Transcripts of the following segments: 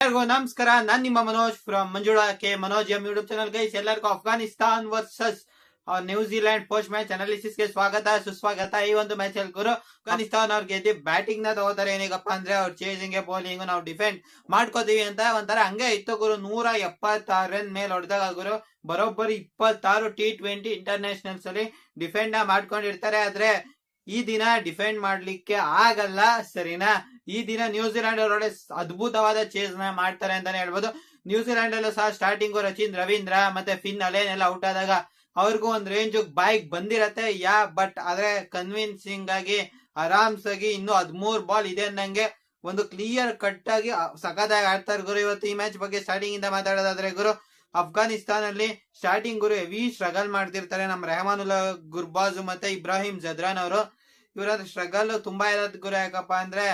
ಎಲ್ಲರಿಗೂ ನಮಸ್ಕಾರ. ನಾನ್ ನಿಮ್ಮ Manoj from Manjula K Manoj M YouTube channel. Guys, ಎಲ್ಲರಿಗೂ Afghanistan versus New Zealand post match analysis ಗೆ ಸ್ವಾಗತ ಸುಸ್ವಾಗತ. ಈ ಒಂದು ಮ್ಯಾಚ್ ಅಲ್ಲಿ ಗುರು ಅಫ್ಘಾನಿಸ್ತಾನ್ ಅವ್ರ ಗೆದ್ದು ಬ್ಯಾಟಿಂಗ್ ನ ತಗೋತಾರೆ. ಏನೀಗಪ್ಪ ಅಂದ್ರೆ ಅವ್ರ ಚೇಸಿಂಗ್ ಬೌಲಿಂಗ್ ನಾವು ಡಿಫೆಂಡ್ ಮಾಡ್ಕೋತೀವಿ ಅಂತ ಒಂಥರ ಹಂಗೆ ಇತ್ತು ಗುರು. 176 ರನ್ ಮೇಲೆ ಹೊಡೆದಾಗ ಗುರು ಬರೋಬ್ಬರಿ 26 T20 ಇಂಟರ್ನ್ಯಾಷನಲ್ಸ್ ಅಲ್ಲಿ ಡಿಫೆಂಡ್ ಮಾಡ್ಕೊಂಡಿರ್ತಾರೆ. ಆದ್ರೆ ಈ ದಿನ ಡಿಫೆಂಡ್ ಮಾಡ್ಲಿಕ್ಕೆ ಆಗಲ್ಲ, ಸರಿನಾ? ಈ ದಿನ ನ್ಯೂಜಿಲೆಂಡ್ ಅವರೊಡೆ ಅದ್ಭುತವಾದ ಚೇಸ್ ಮಾಡ್ತಾರೆ ಅಂತಾನೆ ಹೇಳ್ಬೋದು. ನ್ಯೂಜಿಲೆಂಡ್ ಅಲ್ಲೂ ಸಹ ಸ್ಟಾರ್ಟಿಂಗ್ ರಚಿನ್ ರವೀಂದ್ರ ಮತ್ತೆ ಫಿನ್ ಅಲೇನ್ ಎಲ್ಲ ಔಟ್ ಆದಾಗ ಅವ್ರಿಗೂ ಒಂದ್ ರೇಂಜ್ ಬಾಯ್ಗ್ ಬಂದಿರತ್ತೆ. ಬಟ್ ಆದ್ರೆ ಕನ್ವಿನ್ಸಿಂಗ್ ಆಗಿ ಆರಾಮ್ಸಾಗಿ ಇನ್ನು 13 ಬಾಲ್ ಇದೆ ಅನ್ನಂಗೆ ಒಂದು ಕ್ಲಿಯರ್ ಕಟ್ ಆಗಿ ಸಖತ್ತಾಗಿ ಆಡ್ತಾರೆ ಗುರು. ಇವತ್ತು ಈ ಮ್ಯಾಚ್ ಬಗ್ಗೆ ಸ್ಟಾರ್ಟಿಂಗ್ ಇಂದ ಮಾತಾಡೋದಾದ್ರೆ ಗುರು, ಅಫ್ಘಾನಿಸ್ತಾನ್ ಅಲ್ಲಿ ಸ್ಟಾರ್ಟಿಂಗ್ ಗುರು ಹೆವಿ ಸ್ಟ್ರಗಲ್ ಮಾಡ್ತಿರ್ತಾರೆ. ನಮ್ ರೆಹಮಾನುಲ್ಲಾ ಗುರ್ಬಾಜ್ ಮತ್ತೆ ಇಬ್ರಾಹಿಂ ಜದ್ರಾನ್ ಅವರು. ಇವರ ಸ್ಟ್ರಗಲ್ ತುಂಬಾ ಇರೋದ್ ಗುರು. ಯಾಕಪ್ಪ ಅಂದ್ರೆ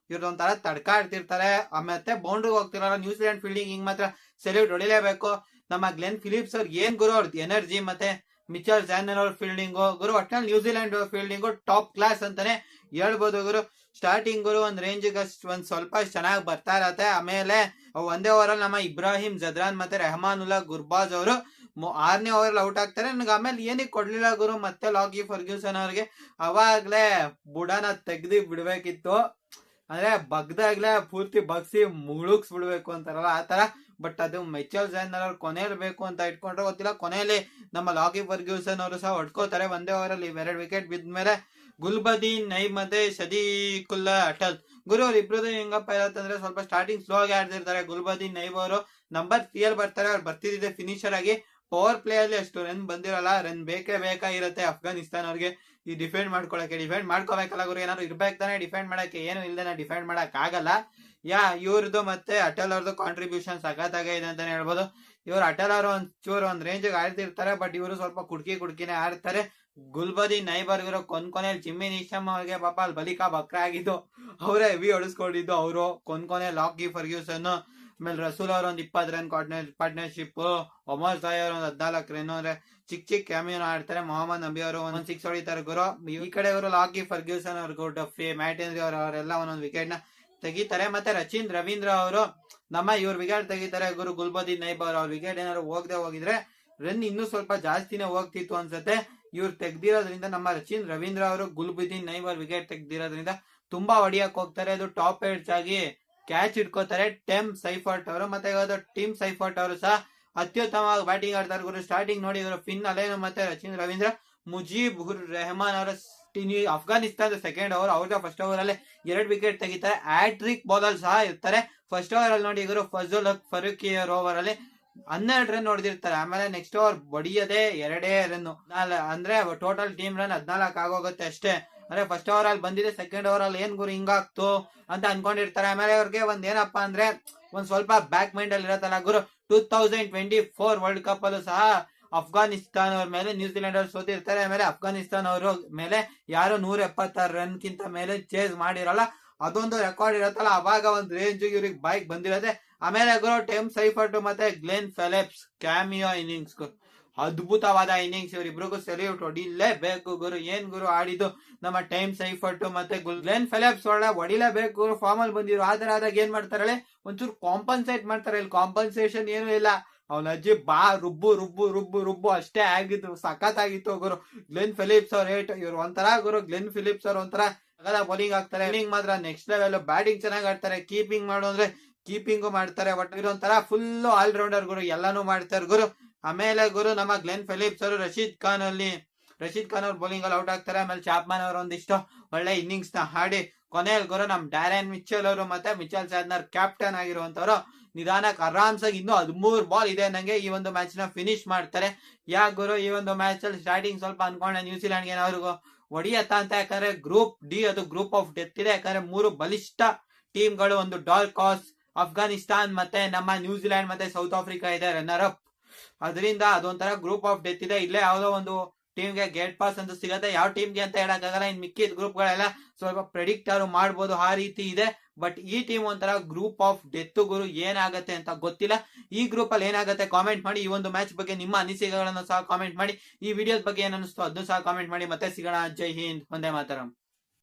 ಇವ್ರದ್ದು ಒಂಥರ ತಡ್ಕಾಡ್ತಿರ್ತಾರೆ, ಮತ್ತೆ ಬೌಂಡ್ರಿ ಹೋಗ್ತಿರಲ್ಲ. ನ್ಯೂಜಿಲೆಂಡ್ ಫೀಲ್ಡಿಂಗ್ ಹಿಂಗ್ ಮಾತ್ರ ಸೆಲ್ಯೂಟ್ ಹೊಡಿಲೇಬೇಕು. ನಮ್ಮ ಗ್ಲೆನ್ ಫಿಲಿಪ್ಸ್ ಅವ್ರ ಏನ್ ಗುರು ಅವ್ರದ್ದು ಎನರ್ಜಿ, ಮತ್ತೆ ಮಿಚೆಲ್ ಸ್ಯಾನರ್ ಅವ್ರ ಫೀಲ್ಡಿಂಗು ಗುರು, ಒಟ್ನಲ್ಲಿ ನ್ಯೂಜಿಲೆಂಡ್ ಫೀಲ್ಡಿಂಗು ಟಾಪ್ ಕ್ಲಾಸ್ ಅಂತಾನೆ ಹೇಳ್ಬೋದು ಗುರು. ಸ್ಟಾರ್ಟಿಂಗ್ ಗುರು ಒಂದ್ ರೇಂಜ್ ಒಂದ್ ಸ್ವಲ್ಪ ಚೆನ್ನಾಗಿ ಬರ್ತಾ ಇರತ್ತೆ. ಆಮೇಲೆ ಒಂದೇ ಓವರ್ ಅಲ್ಲಿ ನಮ್ಮ ಇಬ್ರಾಹಿಂ ಜದ್ರಾನ್ ಮತ್ತೆ ರೆಹಮಾನುಲ್ಲಾ ಗುರ್ಬಾಜ್ ಅವರು 6ನೇ ಓವರ್ ಔಟ್ ಆಗ್ತಾರೆ. ನನಗೆ ಆಮೇಲೆ ಏನಕ್ಕೆ ಕೊಡ್ಲಿಲ್ಲ ಗುರು ಮತ್ತೆ ಲಾಕಿ ಫರ್ಗ್ಯೂಸನ್ ಅವ್ರಿಗೆ. ಅವಾಗ್ಲೇ ಬುಡನ ತೆಗ್ದಿ ಬಿಡ್ಬೇಕಿತ್ತು, ಅಂದ್ರೆ ಬಗ್ದಾಗ್ಲೇ ಪೂರ್ತಿ ಬಗ್ಸಿ ಮುಳುಗ್ಸ್ ಬಿಡ್ಬೇಕು ಅಂತಾರಲ್ಲ ಆತರ. ಬಟ್ ಅದು ಮಿಚೆಲ್ ಸ್ಯಾನರ್ ಅವ್ರು ಕೊನೆಯಲ್ಲಿ ಬೇಕು ಅಂತ ಇಟ್ಕೊಂಡ್ರೆ ಗೊತ್ತಿಲ್ಲ. ಕೊನೆಯಲ್ಲಿ ನಮ್ಮ ಲಾಕಿ ಫರ್ಗ್ಯೂಸನ್ ಅವರು ಸಹ ಹೊಡ್ಕೋತಾರೆ. ಒಂದೇ ಓವರ್ ಅಲ್ಲಿ 2 ವಿಕೆಟ್ ಬಿದ್ಮೇಲೆ ಗುಲ್ಬದೀನ್ ನೈಬ್ ಮತ್ತೆ ಸದೀಕುಲ್ಲಾ ಅಟಲ್ ಗುರು ಅವ್ರ ಇಬ್ರದ್ದು ಹೆಂಗಪ್ಪ ಇರತ್ತಂದ್ರೆ ಸ್ವಲ್ಪ ಸ್ಟಾರ್ಟಿಂಗ್ ಸ್ಲೋ ಆಗಿ ಆಡ್ತಿರ್ತಾರೆ. ಗುಲ್ಬದೀನ್ ನೈಬ್ ಅವರು ನಂಬರ್ 3 ಅಲ್ಲಿ ಬರ್ತಾರೆ. ಅವ್ರು ಬರ್ತಿದ್ದೆ ಫಿನಿಶರ್ ಆಗಿ. ಪವರ್ ಪ್ಲೇ ಅಲ್ಲಿ ಅಷ್ಟು ರನ್ ಬಂದಿರಲ್ಲ. ರನ್ ಬೇಕೇ ಬೇಕಾಗಿರುತ್ತೆ ಅಫ್ಘಾನಿಸ್ತಾನ್ ಅವ್ರಿಗೆ ಈ ಡಿಫೆಂಡ್ ಮಾಡ್ಕೊಳಕ್ಕೆ. ಡಿಫೆಂಡ್ ಮಾಡ್ಕೋಬೇಕಲ್ಲ ಗುರು, ಏನಾದ್ರು ಇರ್ಬೇಕು ತಾನೆ ಡಿಫೆಂಡ್ ಮಾಡಕ್ಕೆ. ಏನು ಇಲ್ದೇನೆ ಡಿಫೆಂಡ್ ಮಾಡಕ್ ಆಗಲ್ಲ. ಇವ್ರದ್ದು ಮತ್ತೆ ಅಟಲ್ ಅವ್ರದ್ದು ಕಾಂಟ್ರಿಬ್ಯೂಷನ್ ಸಖತ್ತಾಗೆ ಇದೆ ಅಂತಾನೆ ಹೇಳ್ಬೋದು. ಇವ್ರು ಅಟಲ್ ಅವರು ಒಂದ್ ರೇಂಜ್ ಆಡ್ತಿರ್ತಾರೆ, ಬಟ್ ಇವರು ಸ್ವಲ್ಪ ಕುಡ್ಕಿನೇ ಆಡ್ತಾರೆ. ಗುಲ್ಬದೀನ್ ನೈಬರ್ ಇವರು ಕೊನೆಯಲ್ಲಿ ಜಿಮ್ಮಿ ನಿಶಮ್ ಅವ್ರಿಗೆ ಪಾಪ ಅಲ್ಲಿ ಬಲಿಕಾ ಬಕ್ರ ಆಗಿದ್ದು, ಅವರೇ ಹೆವಿ ಹೊಡಿಸ್ಕೊಂಡಿದ್ದು ಅವರು. ಕೊನೆ ಲಾಕಿ ಫರ್ಗ್ಯೂಸನ್ ಆಮೇಲೆ ರಸೂಲ್ ಅವ್ರ ಒಂದ್ 20 ರನ್ ಪಾರ್ಟ್ನರ್ಶಿಪ್, ಒಮರ್ ಸಾಯ್ ಅವ್ರ ಒಂದ್ 14 ರನ್. ಅಂದ್ರೆ ಚಿಕ್ಕ ಕ್ಯಾಮಿಯನ್ ಆಡ್ತಾರೆ. ಮೊಹಮ್ಮದ್ ನಬಿ ಅವರು ಒಂದ್ 6 ಹೊಡಿತಾರೆ ಗುರು. ಈ ಕಡೆ ಅವರು ಲಾಕಿ ಫರ್ಗ್ಯೂಸನ್ ಅವ್ರಿಗೂ ಡಫಿ ಮ್ಯಾಟೆನ್ರಿ ಅವರೆಲ್ಲ ಒಂದೊಂದ್ ವಿಕೆಟ್ ನ ತೆಗಿತಾರೆ. ಮತ್ತೆ ರಚಿನ್ ರವೀಂದ್ರ ಅವರು ನಮ್ಮ ಇವ್ರ ವಿಕೆಟ್ ತೆಗಿತಾರೆ ಗುರು. ಗುಲ್ಬದೀನ್ ನೈಬ್ ಅವ್ರ ವಿಕೆಟ್ ಏನಾದ್ರು ಹೋಗಿದ್ರೆ ರನ್ ಇನ್ನೂ ಸ್ವಲ್ಪ ಜಾಸ್ತಿನೇ ಹೋಗ್ತಿತ್ತು ಅನ್ಸುತ್ತೆ. ಇವ್ರು ತೆಗ್ದಿರೋದ್ರಿಂದ ನಮ್ಮ ರಚಿನ್ ರವೀಂದ್ರ ಅವರು ಗುಲ್ಬದೀನ್ ನೈಬ್ ಅವ್ರ ವಿಕೆಟ್ ತೆಗ್ದಿರೋದ್ರಿಂದ ತುಂಬಾ ಹೊಡಿಯಕ್ ಹೋಗ್ತಾರೆ. ಅದು ಟಾಪ್ ಏಡ್ಸ್ ಆಗಿ ಕ್ಯಾಚ್ ಇಟ್ಕೋತಾರೆ ಟೆಮ್ ಸೈಫರ್ಟ್ ಅವರು. ಮತ್ತೆ ಇವತ್ತು ಟೀಮ್ ಸೈಫರ್ಟ್ ಅವರು ಸಹ ಅತ್ಯುತ್ತಮವಾಗಿ ಬ್ಯಾಟಿಂಗ್ ಆಡ್ತಾರೆ ಗುರು. ಸ್ಟಾರ್ಟಿಂಗ್ ನೋಡಿ ಇವರು ಫಿನ್ ಅಲೇನು ಮತ್ತೆ ರಚಿನ್ ರವೀಂದ್ರ, ಮುಜೀಬ್ ಉರ್ ರೆಹಮಾನ್ ಅವರ ಅಫ್ಘಾನಿಸ್ತಾನದ ಸೆಕೆಂಡ್ ಓವರ್, ಅವ್ರಿಗೆ ಫಸ್ಟ್ ಓವರ್ ಅಲ್ಲಿ 2 ವಿಕೆಟ್ ತೆಗಿತಾರೆ. ಹ್ಯಾಟ್ರಿಕ್ ಬೌಲರ್ ಸಹ ಇರ್ತಾರೆ. ಫಸ್ಟ್ ಓವರ್ ಅಲ್ಲಿ ನೋಡಿ ಇವರು ಫಜುಲ್ ಹಕ್ ಫರೂಕಿ ಅವರ ಓವರ್ ಅಲ್ಲಿ 12 ರನ್ ಹೊಡೆದಿರ್ತಾರೆ. ಆಮೇಲೆ ನೆಕ್ಸ್ಟ್ ಓವರ್ ಬಡಿಯದೆ 2 ರನ್, ಅಂದ್ರೆ ಟೋಟಲ್ ಟೀಮ್ ರನ್ 14 ಆಗೋಗುತ್ತೆ ಅಷ್ಟೇ. ಅಂದ್ರೆ ಫಸ್ಟ್ ಓವರ್ ಅಲ್ಲಿ ಬಂದಿದೆ, ಸೆಕೆಂಡ್ ಓವರ್ ಅಲ್ಲಿ ಏನ್ ಗುರು ಹಿಂಗಾಗ್ತು ಅಂತ ಅನ್ಕೊಂಡಿರ್ತಾರೆ. ಆಮೇಲೆ ಅವ್ರಿಗೆ ಒಂದ್ ಏನಪ್ಪಾ ಅಂದ್ರೆ ಒಂದ್ ಸ್ವಲ್ಪ ಬ್ಯಾಕ್ ಮೈಂಡ್ ಅಲ್ಲಿ ಇರತ್ತಲ್ಲ ಗುರು, 2024 ವರ್ಲ್ಡ್ ಕಪ್ ಅಲ್ಲೂ ಸಹ ಅಫ್ಘಾನಿಸ್ತಾನ್ ಅವ್ರ ಮೇಲೆ ನ್ಯೂಜಿಲೆಂಡ್ ಅವ್ರು ಸೋತಿರ್ತಾರೆ. ಆಮೇಲೆ ಅಫ್ಘಾನಿಸ್ತಾನ್ ಅವ್ರ ಮೇಲೆ ಯಾರು 176 ರನ್ ಕಿಂತ ಮೇಲೆ ಚೇಸ್ ಮಾಡಿರಲ್ಲ, ಅದೊಂದು ರೆಕಾರ್ಡ್ ಇರತ್ತಲ್ಲ. ಅವಾಗ ಒಂದ್ ರೇಂಜ್ ಇವ್ರಿಗೆ ಬೈಕ್ ಬಂದಿರತ್ತೆ. ಆಮೇಲೆ ಗುರು ಟೆಮ್ ಸೈಫರ್ಟ್ ಮತ್ತೆ ಗ್ಲೆನ್ ಫಿಲಿಪ್ಸ್ ಕ್ಯಾಮಿಯೋ ಇನ್ನಿಂಗ್ಸ್, ಅದ್ಭುತವಾದ ಇನ್ನಿಂಗ್ಸ್. ಇವ್ರಿಬ್ರಿಗೂ ಸೆಲ್ಯೂಟ್ ಹೊಡಿಲೇಬೇಕು ಗುರು. ಏನ್ ಗುರು ಆಡಿದ್ದು ನಮ್ಮ ಟೈಮ್ ಸೈಫರ್ಟ್ ಮತ್ತೆ ಗ್ಲೆನ್ ಫಿಲಿಪ್ಸ್ ಹೊಡಿಲೇಬೇಕು ಗುರು. ಫಾರ್ಮ್ ಅಲ್ಲಿ ಬಂದಿರು. ಆತರ ಆದಾಗ ಏನ್ ಮಾಡ್ತಾರೆ, ಒಂಚೂರು ಕಾಂಪನ್ಸೇಟ್ ಮಾಡ್ತಾರೆ. ಇಲ್ಲಿ ಕಾಂಪನ್ಸೇಷನ್ ಏನು ಇಲ್ಲ. ಅವ್ನ ಅಜ್ಜಿ ರುಬ್ಬು ರುಬ್ಬು ರುಬ್ಬು ರುಬ್ಬು ಅಷ್ಟೇ ಆಗಿತ್ತು. ಸಖತ್ತಾಗಿತ್ತು ಗುರು. ಗ್ಲೆನ್ ಫಿಲಿಪ್ಸ್ ಅವ್ರ ಇವ್ರು ಒಂಥರ ಗುರು. ಗ್ಲೆನ್ ಫಿಲಿಪ್ಸ್ ಅವ್ರ ಒಂಥರ ಬೌಲಿಂಗ್ ಆಗ್ತಾರೆ. ಬೌಲಿಂಗ್ ಮಾತ್ರ ನೆಕ್ಸ್ಟ್ ಲೆವೆಲ್. ಬ್ಯಾಟಿಂಗ್ ಚೆನ್ನಾಗಿ ಆಡ್ತಾರೆ. ಕೀಪಿಂಗ್ ಮಾಡು ಅಂದ್ರೆ ಕೀಪಿಂಗು ಮಾಡ್ತಾರೆ. ಬಟ್ ಇರೊಂಥರ ಫುಲ್ ಆಲ್ ರೌಂಡರ್ ಗುರು, ಎಲ್ಲಾನು ಮಾಡ್ತಾರೆ ಗುರು. ಆಮೇಲೆ ಗುರು ನಮ್ಮ ಗ್ಲೆನ್ ಫಿಲಿಪ್ಸ್ ಅವರು ರಶೀದ್ ಖಾನ್ ಅವ್ರ ಬೌಲಿಂಗ್ ಅಲ್ಲಿ ಔಟ್ ಆಗ್ತಾರೆ. ಆಮೇಲೆ ಚಾಪ್ಮನ್ ಅವರು ಒಂದಿಷ್ಟು ಒಳ್ಳೆ ಇನ್ನಿಂಗ್ಸ್ ನ ಹಾಡಿ ಕೊನೆಯಲ್ಲಿ ಗುರು ನಮ್ ಡ್ಯಾರೆನ್ ಮಿಚೆಲ್ ಅವರು ಮತ್ತೆ ಮಿಚೆಲ್ ಸ್ಯಾಡ್ನರ್ ಕ್ಯಾಪ್ಟನ್ ಆಗಿರುವಂತವ್ರು ನಿಧಾನಕ್ಕೆ ಆರಾಮ್ಸಾಗಿ ಇನ್ನೂ 13 ಬಾಲ್ ಇದೆ ನಂಗೆ ಈ ಒಂದು ಮ್ಯಾಚ್ ನ ಫಿನಿಶ್ ಮಾಡ್ತಾರೆ. ಗುರು ಈ ಒಂದು ಮ್ಯಾಚ್ ಅಲ್ಲಿ ಸ್ಟಾರ್ಟಿಂಗ್ ಸ್ವಲ್ಪ ಅನ್ಕೊಂಡೆ ನ್ಯೂಜಿಲೆಂಡ್ ಗೆ ಏನಾದ್ರು ಹೊಡಿಯತ್ತಾ ಅಂತ. ಯಾಕಂದ್ರೆ ಗ್ರೂಪ್ ಡಿ ಅದು ಗ್ರೂಪ್ ಆಫ್ ಡೆತ್ ಇದೆ. ಯಾಕಂದ್ರೆ 3 ಬಲಿಷ್ಠ ಟೀಮ್ ಗಳು, ಒಂದು ಡಾರ್ಕಾಸ್, ಅಫ್ಘಾನಿಸ್ತಾನ್ ಮತ್ತೆ ನಮ್ಮ ನ್ಯೂಜಿಲೆಂಡ್ ಮತ್ತೆ ಸೌತ್ ಆಫ್ರಿಕಾ ಇದೆ ರನ್ನರ್ ಅಪ್. ಅದರಿಂದ ಅದೊಂಥರ ಗ್ರೂಪ್ ಆಫ್ ಡೆತ್ ಇದೆ. ಇಲ್ಲೇ ಯಾವ್ದೋ ಒಂದು ಟೀಮ್ಗೆ ಗೇಟ್ ಪಾಸ್ ಅಂತ ಸಿಗತ್ತೆ. ಯಾವ ಟೀಮ್ಗೆ ಅಂತ ಹೇಳಕ್ಕಾಗಲ್ಲ. ಇನ್ ಮಿಕ್ಕಿದ ಗ್ರೂಪ್ ಗಳೆಲ್ಲ ಸ್ವಲ್ಪ ಪ್ರೆಡಿಕ್ಟ್ ಮಾಡ್ಬೋದು, ಆ ರೀತಿ ಇದೆ. ಬಟ್ ಈ ಟೀಮ್ ಒಂಥರ ಗ್ರೂಪ್ ಆಫ್ ಡೆತ್ ಗುರು. ಏನಾಗತ್ತೆ ಅಂತ ಗೊತ್ತಿಲ್ಲ. ಈ ಗ್ರೂಪ್ ಅಲ್ಲಿ ಏನಾಗುತ್ತೆ ಕಾಮೆಂಟ್ ಮಾಡಿ. ಈ ಒಂದು ಮ್ಯಾಚ್ ಬಗ್ಗೆ ನಿಮ್ಮ ಅನಿಸಿಕೆಗಳನ್ನು ಸಹ ಕಾಮೆಂಟ್ ಮಾಡಿ. ಈ ವಿಡಿಯೋದ ಬಗ್ಗೆ ಏನ್ ಅನಿಸ್ತು ಅದನ್ನು ಸಹ ಕಾಮೆಂಟ್ ಮಾಡಿ. ಮತ್ತೆ ಸಿಗೋಣ. ಜೈ ಹಿಂದ್, ವಂದೇ ಮಾತರಂ.